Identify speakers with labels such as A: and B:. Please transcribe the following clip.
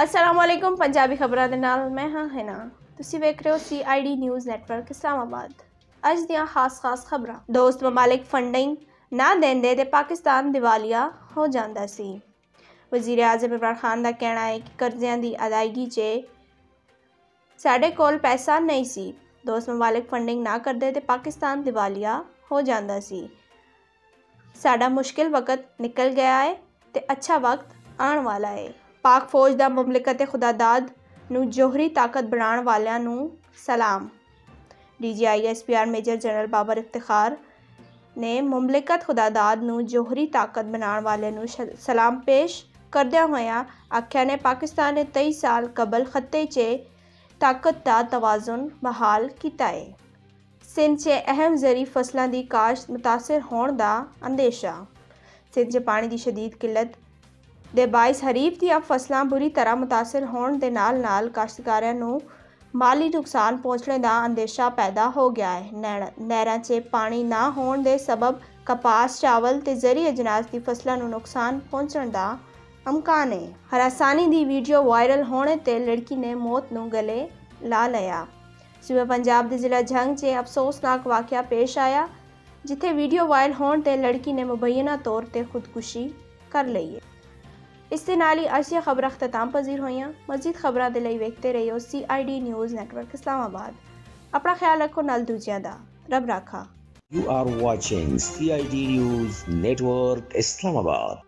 A: अस्सलामुअलैकुम पंजाबी खबरां दे नाल मैं हां हिना। तुसी वेख रहे हो CID न्यूज़ नेटवर्क इस्लामाबाद। अज दियां खास खबरां। दोस्त ममालिक फंडिंग ना देंदे ते पाकिस्तान दिवालिया हो जांदा सी। वज़ीर आज़म इमरान खान का कहना है कि कर्ज़ियां दी अदायगी च साडे कोल पैसा नहीं सी। दोस्त ममालिक फंडिंग ना करदे ते पाकिस्तान दिवालिया हो जांदा सी। साडा मुश्किल वक्त निकल गया है ते अच्छा वक्त आने वाला है। पाक फौज का मुमलिकत खुदादाद नूं जोहरी ताकत बनाने वालियां नूं सलाम। DGI-SPR major general Babar Iftikhar ने मुमलिकत खुदादाद नूं जोहरी ताकत बनाने वालियां नूं सलाम पेश करदियां होइयां आख्या ने पाकिस्तान ने 23 साल कबल खत्ते च ताकत दा तवाजुन बहाल कीता है। सिंध च अहम ज़री फसलों की काश्त मुतासर होने का अंदेशा। सिंध च पानी की शदीद किल्लत दे बाइस खरीफ दी फसलां बुरी तरह मुतासर होने के नाल काश्तकारां नूं माली नुकसान पहुंचने का अंदेशा पैदा हो गया है। नहरां च पानी ना होने के सबब कपास, चावल ते ज़री अजनास की फसलों नूं नुकसान पहुंचने का अमकान है। हरासानी की वीडियो वायरल होने ते लड़की ने मौत नूं गले ला लिया। सूबे पंजाब के जिला झंग च अफसोसनाक वाक़या पेश आया जिथे वीडियो वायरल होने ते लड़की ने मुबैना तौर पर खुदकुशी कर ली है। इस दे नाल ही अज दियां खबरां अख्ताम पजीर होईयां। मज़ीद खबरां दे लई वेखते रहियो CID न्यूज़ नेटवर्क इस्लामाबाद। अपना ख्याल रखो नाल दूजियां दा। रब राखा।
B: You are watching CID News Network Islamabad.